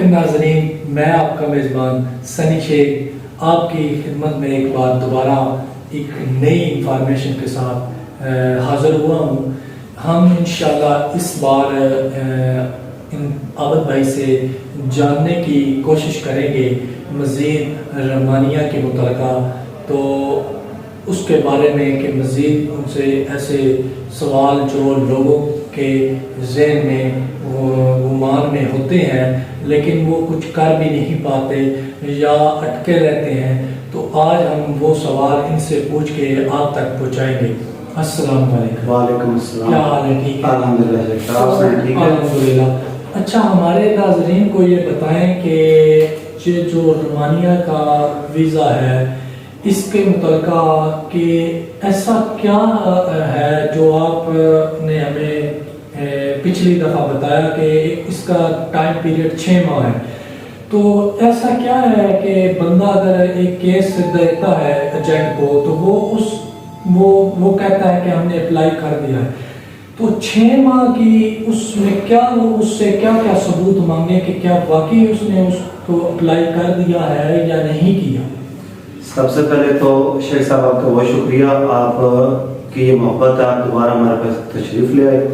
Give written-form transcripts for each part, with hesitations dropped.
ناظرین، میں آپ کا میزبان سنی شیخ آپ کی خدمت میں ایک بار دوبارہ ایک نئی انفارمیشن کے ساتھ حاضر ہوا ہوں۔ ہم انشاءاللہ اس بار عابد بھائی سے جاننے کی کوشش کریں گے مزید رحمانیہ کے متعلقہ، تو اس کے بارے میں کہ مزید ان سے ایسے سوال جو لوگوں کے ذہن میں گمان میں ہوتے ہیں لیکن وہ کچھ کر بھی نہیں پاتے یا اٹکے رہتے ہیں، تو آج ہم وہ سوال ان سے پوچھ کے آپ تک پہنچائیں گے۔ السلام علیکم۔ وعلیکم السلام۔ کیا حال ہے؟ ٹھیک ہے الحمدللہ۔ الحمدللہ۔ اچھا، ہمارے ناظرین کو یہ بتائیں کہ یہ جو رومانیہ کا ویزا ہے اس کے متعلقہ کہ ایسا کیا ہے جو آپ نے ہمیں پچھلی دفعہ بتایا کہ اس کا ٹائم پیریڈ 6 ماہ ہے، تو ایسا کیا ہے کہ بندہ اگر ایک کیس دیتا ہے ایجنٹ کو تو وہ کہتا ہے کہ ہم نے اپلائی کر دیا ہے، تو 6 ماہ کی اس میں کیا وہ اس سے کیا کیا ثبوت مانگے کہ کیا واقعی اس نے اس کو اپلائی کر دیا ہے یا نہیں کیا؟ سب سے پہلے تو شیخ صاحب آپ کا بہت شکریہ، آپ کی یہ محبت ہے، آپ دوبارہ ہمارے پاس تشریف لے آئے۔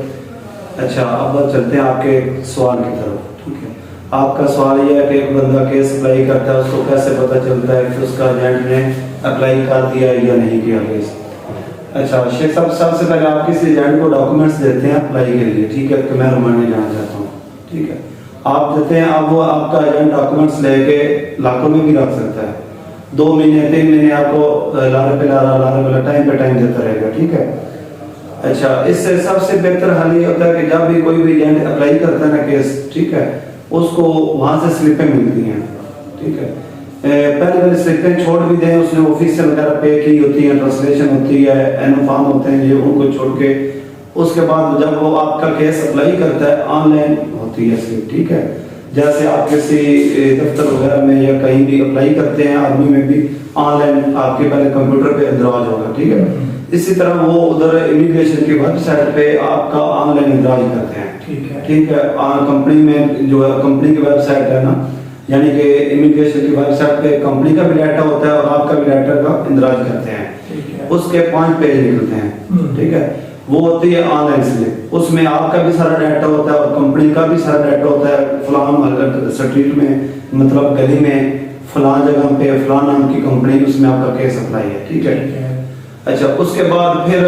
اچھا، اب چلتے ہیں آپ کے سوال کی طرف۔ ٹھیک ہے، آپ کا سوال یہ ہے کہ ایک بندہ کیس اپلائی کرتا ہے، اس کو کیسے پتہ چلتا ہے کہ اس کا ایجنٹ نے اپلائی کر دیا یا نہیں کیا کیس؟ اچھا شیخ صاحب، سب سے پہلے آپ کسی ایجنٹ کو ڈاکومنٹس دیتے ہیں اپلائی کے لیے، ٹھیک ہے، کہ میں رومانیہ جانا چاہتا ہوں، ٹھیک ہے، آپ دیتے ہیں، اب وہ آپ کا ایجنٹ ڈاکومنٹس لے کے لاکھوں میں بھی رکھ سکتا ہے، 2 مہینے 3 مہینے آپ کو لارے پہ لارا ٹائم پہ ٹائم دیتا رہے گا، ٹھیک ہے۔ اچھا، اس سے سب سے بہتر حل یہ ہوتا ہے کہ جب بھی کوئی بھی ایجنٹ اپلائی کرتا ہے نا کیس، ٹھیک ہے، اس کو وہاں سے سلپیں ملتی ہیں، ٹھیک ہے، پہلے سلپیں چھوڑ بھی دیں، اس نے آفس سے وغیرہ پے کی ہوتی ہیں، ٹرانسلیشن ہوتی ہے، اینو فارم ہوتے ہیں، یہ ان کو چھوڑ کے اس کے بعد جب وہ آپ کا کیس اپلائی کرتا ہے آن لائن ہوتی ہے سلپ، ٹھیک ہے، جیسے آپ کسی دفتر وغیرہ میں یا کہیں بھی اپلائی کرتے ہیں، آرمی میں بھی آن لائن آپ کے پہلے کمپیوٹر پہ اندراج ہوگا، ٹھیک ہے، اسی طرح وہ ادھر امیگریشن کی ویب سائٹ پہ آپ کا آن لائن اندراج کرتے ہیں، ٹھیک ہے، کمپنی میں جو ہے کمپنی کی ویب سائٹ ہے نا، یعنی کہ امیگریشن کی ویب سائٹ پہ کمپنی کا بھی ڈیٹا ہوتا ہے اور آپ کا بھی ڈیٹا کا اندراج کرتے ہیں، اس کے 5 پیج نکلتے ہیں، ٹھیک ہے، وہ ہوتی ہے آن لائن سلپ، اس میں آپ کا بھی سارا ڈیٹا ہوتا ہے اور کمپنی کا بھی سارا ڈیٹا ہوتا ہے، فلاں اسٹریٹ میں مطلب گلی میں فلاں جگہ پہ فلاں نام کی کمپنی، اس میں آپ کا کیس اپلائی ہے، ٹھیک ہے۔ اچھا، اس کے بعد پھر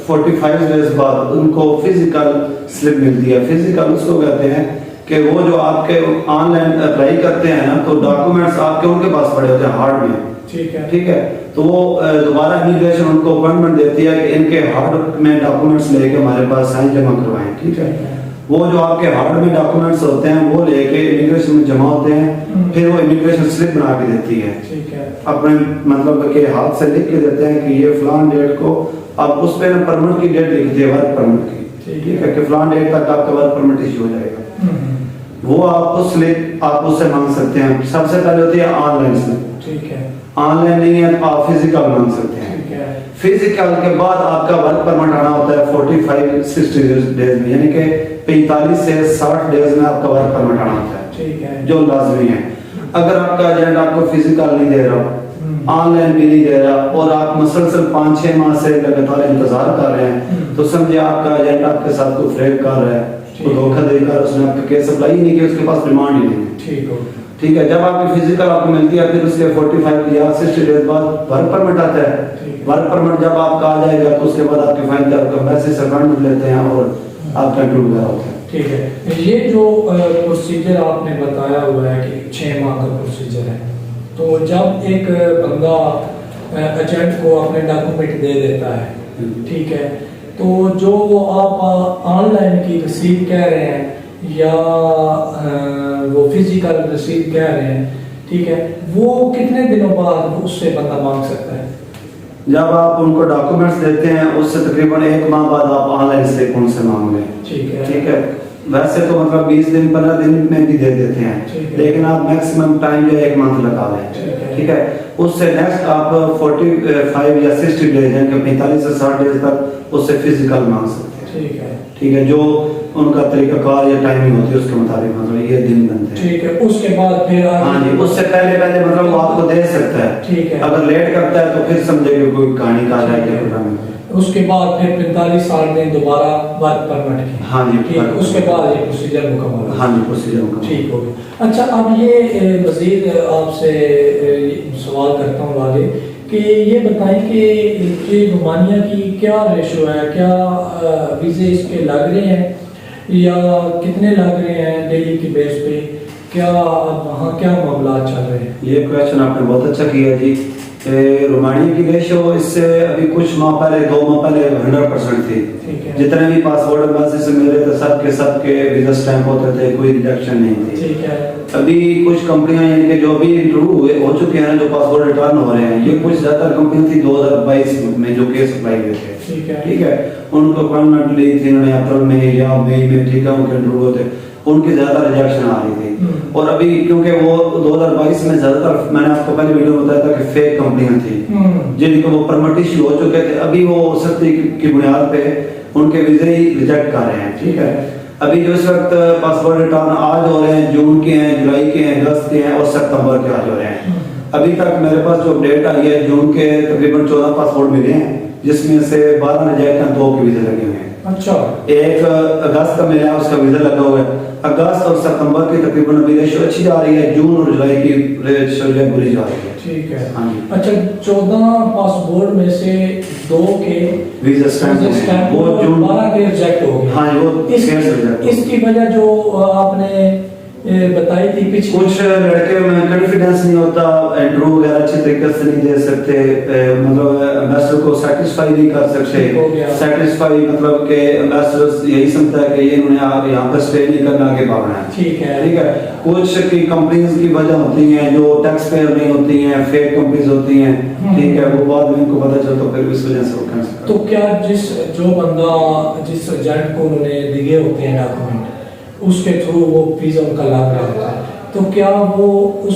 45 ڈیز بعد ان کو فزیکل سلپ ملتی ہے۔ فزیکل اس کو کہتے ہیں کہ وہ جو آپ کے آن لائن اپلائی کرتے ہیں نا، تو ڈاکومنٹس آپ کے ان کے پاس پڑے ہوتے ہیں ہارڈ میں، ٹھیک ہے، تو وہ دوبارہ امیگریشن ان کو اپوائنٹمنٹ دیتی ہے کہ ان کے ہارڈ میں ڈاکومنٹس لے کے ہمارے پاس سائن جمع کروائیں، ٹھیک ہے، وہ جو آپ کے ہارڈ میں ڈاکومنٹس ہوتے ہیں وہ لے کے امیگریشن میں جمع ہوتے ہیں، پھر وہ امیگریشن سلپ بنا کے دیتی ہے، اپنے مطلب کہ ہاتھ سے لکھ کے دیتے ہیں کہ یہ فلان ڈیٹ کو، اب اس پہ پرمٹ کی ڈیٹ لکھ دیے، ورک پرمٹ کی، ٹھیک ہے، کہ فلان ڈیٹ تک آپ کا ورک پرمٹ ایشو ہو جائے گا، وہ آپ اس سلپ آپ اس سے مانگ سکتے ہیں۔ سب سے پہلے ہوتی ہے آن لائن سلپ، ٹھیک ہے، آن لائن نہیں ہے تو آپ فزیکل مانگ سکتے ہیں، فزیکل کے بعد آپ کا ورک پرمٹ آنا ہوتا ہے 45-60 ڈیز میں، یعنی کہ 45 سے 60 ڈیز میں آپ کا ورک پرمٹ آنا ہوتا ہے، جو لازمی ہے۔ اگر آپ کا ایجنٹ آپ کو فزیکل نہیں دے رہا، آن لائن بھی نہیں دے رہا، اور آپ مسلسل 5-6 ماہ سے لگاتار انتظار کر رہے ہیں، تو سمجھے آپ کا ایجنٹ آپ کے ساتھ کوئی فریب کر رہا ہے، کوئی دھوکہ دے کر اس نے آپ کا کیس اپلائی نہیں کیا، اس کے پاس ڈیمانڈ ہی نہیں ہے، ٹھیک ہے۔ جب آپ کی فزیکل آپ کو ملتی ہے، پھر اس کے 45 یا 60 ڈیز بعد ورک پرمٹ آتا ہے، ورک پرمٹ جب آپ کا آ جائے گا تو اس کے بعد آپ کی فائل آپ کا میسج اپوائنٹمنٹ لیتے ہیں اور آپ کا انٹرویو وغیرہ ہوتا ہے، ٹھیک ہے۔ یہ جو پروسیجر آپ نے بتایا ہوا ہے کہ 6 ماہ کا پروسیجر ہے، تو جب ایک بندہ ایجنٹ کو اپنے ڈاکومنٹ دے دیتا ہے، ٹھیک ہے، تو جو وہ آپ آن لائن کی رسید کہہ رہے ہیں یا وہ فزیکل رسید کہہ رہے ہیں، ٹھیک ہے، وہ کتنے دنوں بعد اس سے بندہ مانگ سکتا ہے؟ جب آپ ان کو ڈاکومنٹس دیتے ہیں اس سے تقریباً 1 ماہ بعد آپ آن لائن سلپ ان سے مانگ لیں، ٹھیک ہے، ویسے تو مطلب 20 دن 15 دن میں بھی دے دیتے ہیں، لیکن آپ میکسیمم ٹائم جو 1 منتھ لگا لیں، ٹھیک ہے، اس سے نیکسٹ آپ 45 یا 60 ڈیز ہیں کہ 45 سے 60 ڈیز تک اس سے فزیکل مانگ سکتے ہیں، ٹھیک ہے ٹھیک ہے، جو ان کا طریقہ کار یا ٹائمنگ ہوتی ہے اس کے مطابق مطلب یہ دن بنتے ہیں. ٹھیک ہے. اس کے بعد پھر ہاں جی، اس سے پہلے مطلب وہ آپ کو دے سکتا ہے. ٹھیک ہے. اگر لیٹ کرتا ہے تو پھر سمجھے کہ کوئی کہانی کا جائے گی پروگرام. اس کے بعد پھر 45 سال میں دوبارہ ورک پرمٹ کی. ہاں جی. ٹھیک. اس کے بعد یہ پروسیجر مکمل ہو. ہاں جی، پروسیجر مکمل. ٹھیک ہو گیا. اچھا، اب یہ مزید آپ سے سوال کرتا ہوں آگے کہ یہ بتائیں کہ رومانیہ کی کیا ریشو ہے، کیا ویزے اس کے لگ رہے ہیں یا کتنے لگ رہے ہیں ڈیلی کی بیس پہ، کیا وہاں کیا معاملات چل رہے ہیں؟ یہ کویشچن آپ نے بہت اچھا کیا جی. رومانیہ کی ریشو اس سے ابھی کچھ ماہ پہلے 2 ماہ پہلے 100% تھی. جتنے بھی پاسپورٹ ایمبیسی سے ملے تھے سب کے ویزا سٹیمپ ہوتے تھے، کوئی ریجیکشن نہیں تھی. ٹھیک ہے. ابھی کچھ کمپنیاں یعنی کہ جو بھی انٹرویو ہو چکے ہیں جو پاسپورٹ ریٹرن ہو رہے ہیں، یہ کچھ زیادہ تر کمپنیاں تھی 2022 میں جو کیس اپلائی ہوئے تھے. ٹھیک ہے. ان کو اپوائنٹمنٹ لی تھی انہوں نے اپریل میں یا مئی میں. ٹھیک ہے. ان کے انٹرویو ہوتے ان کی زیادہ ریجیکشن آ رہی تھی. اور ابھی کیونکہ وہ 2022 میں زیادہ تر میں نے آپ کو پہلے ویڈیو میں بتایا تھا کہ فیک کمپنیاں تھیں جن کو وہ پرمٹ ایشو ہو چکے تھے. ابھی وہ سختی کی بنیاد پہ ان کے ویزے ہی ریجیکٹ کر رہے ہیں. ٹھیک ہے. ابھی جو اس وقت پاسپورٹ ریٹرن آج ہو رہے ہیں، جون کے ہیں، جولائی کے ہیں، اگست کے ہیں اور ستمبر کے آج ہو رہے ہیں. ابھی تک میرے پاس جو اپڈیٹ آئی ہے جون کے تقریباً 14 پاسپورٹ ملے ہیں، جس میں سے 12 ریجیکٹ ہیں، 2 کے ویزے لگے ہوئے ہیں. اچھا. ایک اگست کا ملا اس کا ویزا لگا ہوا ہے. اگست اور ستمبر کی تقریباً ابھی ریشو اچھی جا رہی ہے، جون اور جولائی کی ریشو جو ہے بری جا رہی ہے. ٹھیک ہے. ہاں جی. اچھا، 14 پاسپورٹ میں سے 2 کے ویزا سٹیمپ وہ جون 12 کے ریجیکٹ ہو گئے. ہاں وہ اس کی وجہ جو آپ نے بتائی تھی پچھلے، کچھ لڑکے میں کانفیڈنس نہیں ہوتا، انٹرویو وغیرہ اچھے طریقے سے نہیں دے سکتے، مطلب ایمبیسڈر کو سیٹسفائی نہیں کر سکتے. سیٹسفائی مطلب کہ ایمبیسڈر یہی سمجھتا ہے کہ یہ انہوں نے یہاں پر اسٹے نہیں کرنا، آگے بھاگنا ہے. ٹھیک ہے. ٹھیک ہے. کچھ کی کمپنیز کی وجہ ہوتی ہیں جو ٹیکس پیئر نہیں ہوتی ہیں، فیک کمپنیز ہوتی ہیں. ٹھیک ہے. وہ بعد میں ان کو پتہ چلتا پھر اس وجہ سے وہ کینسل. تو کیا جو بندہ جس ایجنٹ کو انہوں نے دیے ہوتے ہیں ڈاکومنٹ، اس کے تھرو وہ ویزا ان کا لگ رہا ہوتا ہے، تو کیا وہ اس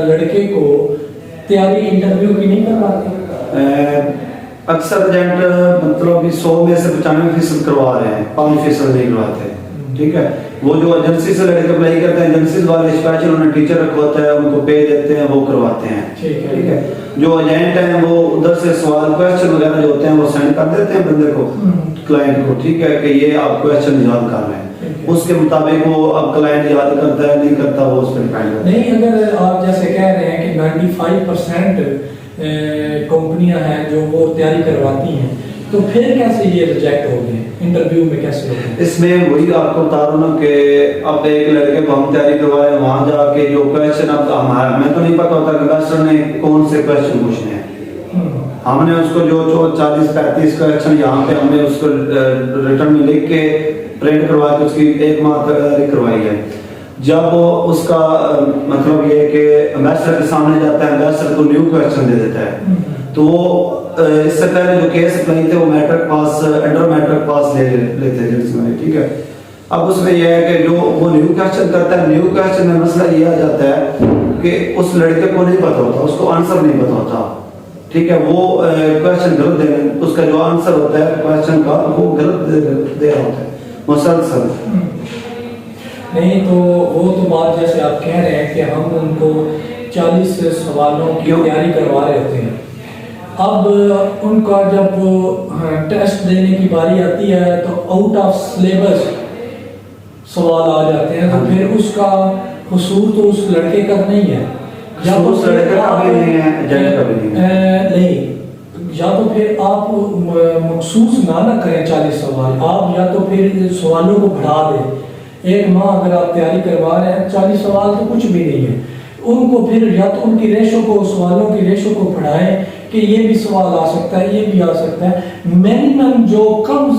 لڑکے کو تیاری انٹرویو کی نہیں کرواتے؟ اکثر ایجنٹ مطلب 100 میں سے 95% کروا رہے ہیں، 5% نہیں کرواتے. ٹھیک ہے. وہ جو ایجنسی سے لڑکے اپلائی کرتے ہیں، ایجنسیز والے اسپیشل انہیں ٹیچر رکھا ہوتا ہے، ان کو پے دیتے ہیں، وہ کرواتے ہیں. ٹھیک ہے. جو ایجنٹ ہیں وہ ادھر سے سوال کویسچن وغیرہ جو ہوتے ہیں وہ سینڈ کر دیتے ہیں بندے کو، کلائنٹ کو. ٹھیک ہے کہ یہ آپ کویسچن یاد کر رہے ہیں، اس کے مطابق وہ اب کلائنٹ یاد کرتا ہے نہیں کرتا وہ اس پہ ڈیپینڈ ہے. نہیں، اگر آپ جیسے کہہ رہے ہیں کہ 95% کمپنیاں ہیں جو وہ تیاری کرواتی ہیں، تو پھر کیسے یہ ریجیکٹ ہو گئے انٹرویو میں، کیسے ہو گئے؟ اس میں وہی آپ کو بتا رہا ہوں نا کہ اب ایک لڑکے کو ہم تیاری کروائے، وہاں جا کے جو کویسچن اب ہمارا میں تو نہیں پتا ہوتا کہ انویسٹر نے کون سے کویسچن پوچھنے ہیں. ہم نے اس کو جو 40-35 کویسچن یہاں پہ ہم نے اس کو ریٹرن میں لکھ کے پرنٹ کروا کے اس کی 1 ماہ تیاری کروائی ہے. جب اس کا مطلب یہ کہ ایمبیسڈر کے سامنے جاتا ہے، ایمبیسڈر کو نیو کویسچن دے دیتا ہے. تو وہ اس سے پہلے جو کیس اپلائی تھے وہ matric pass, under matric pass لے لیتے ہیں جس میں. ٹھیک ہے. اب اس میں یہ ہے کہ جو وہ نیو کویسچن کرتا ہے، نیو کویسچن میں مسئلہ یہ آ جاتا ہے کہ اس لڑکے کو نہیں پتا ہوتا، اس کو آنسر نہیں پتا ہوتا. ٹھیک ہے. وہ کویسچن غلط دے، اس کا جو آنسر ہوتا ہے کویسچن کا وہ غلط دے رہا ہوتا ہے مسلسل. نہیں تو وہ تو بات جیسے آپ کہہ رہے ہیں کہ ہم ان کو 40 سوالوں کی تیاری کروا رہے ہوتے ہیں، اب ان کا جب ٹیسٹ دینے کی باری آتی ہے تو آؤٹ آف سلیبس سوال آ جاتے ہیں، تو پھر اس کا قصور تو اس لڑکے کا نہیں ہے، یا تو اس لڑکے کا بھی نہیں ہے، ایجنٹ کا بھی نہیں، یا تو پھر آپ مخصوص نہ کریں 40 سوال، آپ یا تو پھر سوالوں کو بڑھا دیں. 1 ماہ اگر آپ تیاری کروا رہے ہیں، 40 سوال تو کچھ بھی نہیں ہے. ان کو پھر یا تو ان کی ریشو کو، سوالوں کی ریشو کو بڑھائیں کہ یہ بھی سوال آ سکتا ہے، یہ بھی آ سکتا ہے. منیمم جو کم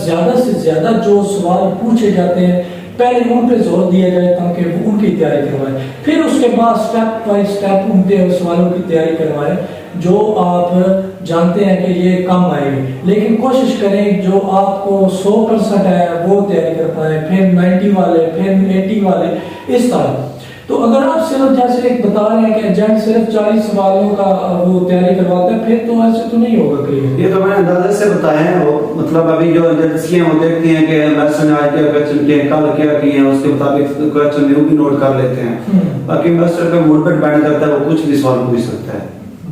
زیادہ سے زیادہ جو سوال پوچھے جاتے ہیں پہلے ان پہ زور دیا جائے تاکہ وہ ان کی تیاری کروائیں، پھر اس کے بعد سٹیپ بائی سٹیپ ان کے سوالوں کی تیاری کروائیں جو آپ جانتے ہیں کہ یہ کم آئے گی، لیکن کوشش کریں جو آپ کو 100% ہے وہ تیاری کر پائیں، پھر 90 والے، پھر 80 والے، اس طرح۔ تو اگر آپ صرف جیسے ایک بتا رہے ہیں کہ ایجنٹ صرف 40 سوالوں کا وہ تیاری کرواتا ہے، پھر تو ایسے تو نہیں ہوگا کلیئر۔ یہ تو میں نے اندازے سے بتایا ہے، وہ مطلب ابھی جو ایجنسیاں وہ دیکھتی ہیں کہ انویسٹر نے آج کیا کویسچن کیے، کل کیا کیے ہیں، اس کے مطابق کویسچن وہ بھی نوٹ کر لیتے ہیں۔ باقی انویسٹر پہ موڈ پہ ڈیپینڈ کرتا ہے، وہ کچھ بھی سوال پوچھ سکتا ہے،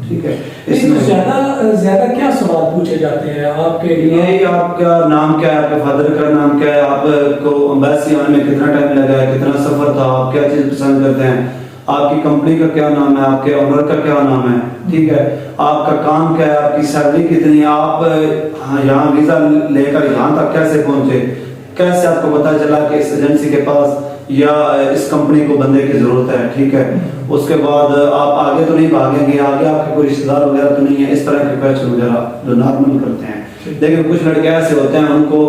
ٹھیک ہے۔ اس میں زیادہ کیا سوال پوچھے جاتے ہیں آپ کے لیے؟ یہی آپ کا نام کیا ہے، آپ کے فادر کا نام کیا ہے، آپ کو امبیسی آنے میں کتنا ٹائم لگا ہے، کتنا سفر تھا، آپ کیا چیز پسند کرتے ہیں، آپ کی کمپنی کا کیا نام ہے، آپ کے اونر کا کیا نام ہے، ٹھیک ہے، آپ کا کام کیا ہے، آپ کی سیلری کتنی ہے، آپ یہاں ویزا لے کر یہاں تک کیسے پہنچے، کیسے آپ کو پتا چلا کہ اس ایجنسی کے پاس یا اس کمپنی کو بندے کی ضرورت ہے، ٹھیک ہے۔ اس کے بعد آپ آگے تو نہیں بھاگیں گے، آگے آپ کے کوئی رشتہ دار وغیرہ تو نہیں ہے، اس طرح کے کویسچن وغیرہ جو نارمل کرتے ہیں۔ لیکن کچھ لڑکے ایسے ہوتے ہیں، ان کو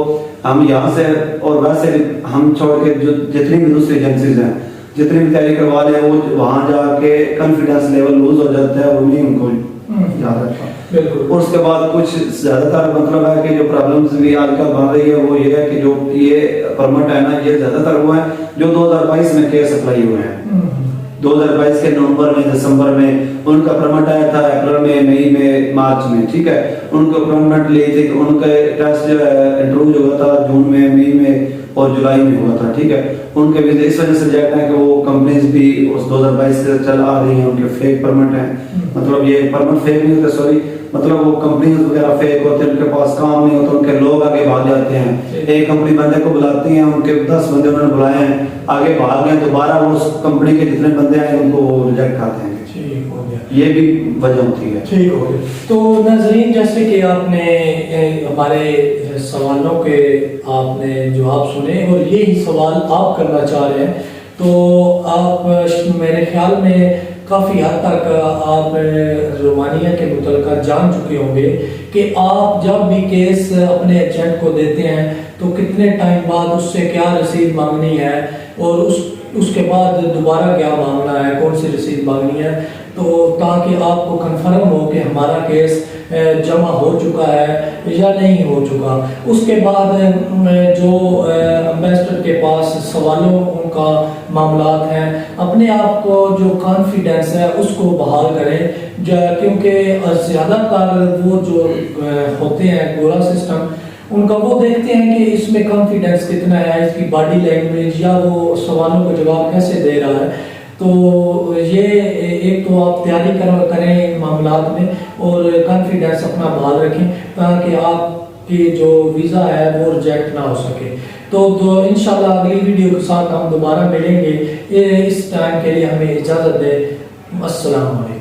ہم یہاں سے اور ویسے بھی ہم چھوڑ کے جو جتنی بھی دوسری ایجنسیز ہیں جتنی بھی تیاری کروا لیں، وہ وہاں جا کے کانفیڈنس لیول لوز ہو جاتا ہے، وہ نہیں ان کو یاد رکھتا۔ اور اس کے بعد کچھ زیادہ تر مطلب ہے کہ جو پرابلمز بھی آج کل بن رہی ہے وہ یہ ہے کہ جو یہ پرمٹ ہے نا، یہ زیادہ تر وہ ہیں جو 2022 میں کیس اپلائی ہوئے ہیں، 2022 کے نومبر میں، دسمبر میں ان کا پرمٹ آیا تھا، اپریل میں، مئی میں، مارچ میں، ٹھیک ہے۔ ان کو پرمٹ لی تھی کہ ان کا ٹیسٹ جو ہے انٹرویو جو ہوا تھا جون میں، مئی میں اور جولائی میں ہوا تھا، ٹھیک ہے۔ ان کے ویزے اس وجہ سے ریجیکٹ ہیں کہ وہ کمپنیز بھی اس 2022 سے چل آ رہی ہیں، ان کے فیک پرمٹ ہیں، مطلب یہ پرمٹ فیک نہیں ہوتے، سوری، مطلب وہ کمپنیز وغیرہ فیک ہوتے ہیں، ان کے پاس کام نہیں ہوتا، ان کے لوگ آگے بھاگ جاتے ہیں۔ ایک کمپنی بندے کو بلاتی ہیں، ان کے 10 بندے انہوں نے بلائے ہیں، آگے بھاگ گئے، دوبارہ وہ اس کمپنی کے جتنے بندے ہیں ان کو ریجیکٹ کرتے ہیں۔ ٹھیک ہو گیا، یہ بھی وجہ ہوتی ہے۔ ٹھیک ہو گیا۔ تو ناظرین، جیسے کہ آپ نے ہمارے سوالوں کے آپ نے جواب سنے اور یہی سوال آپ کرنا چاہ رہے ہیں، تو آپ میرے خیال میں کافی حد تک آپ رومانیہ کے متعلقہ جان چکے ہوں گے کہ آپ جب بھی کیس اپنے ایجنٹ کو دیتے ہیں تو کتنے ٹائم بعد اس سے کیا رسید مانگنی ہے اور اس کے بعد دوبارہ کیا مانگنا ہے، کون سی رسید مانگنی ہے، تو تاکہ آپ کو کنفرم ہو کہ ہمارا کیس جمع ہو چکا ہے یا نہیں ہو چکا۔ اس کے بعد جو امبیسڈر کے پاس سوالوں کا معاملات ہیں، اپنے آپ کو جو کانفیڈنس ہے اس کو بحال کریں، کیونکہ زیادہ تر وہ جو ہوتے ہیں گورا سسٹم، ان کا وہ دیکھتے ہیں کہ اس میں کانفیڈنس کتنا ہے، اس کی باڈی لینگویج یا وہ سوالوں کا جواب کیسے دے رہا ہے۔ تو یہ ایک تو آپ تیاری کریں معاملات میں اور کانفیڈنس اپنا بحال رکھیں تاکہ آپ کی جو ویزا ہے وہ ریجیکٹ نہ ہو سکے۔ تو انشاءاللہ اگلی ویڈیو کے ساتھ ہم دوبارہ ملیں گے۔ اس ٹائم کے لیے ہمیں اجازت دیں۔ السلام علیکم۔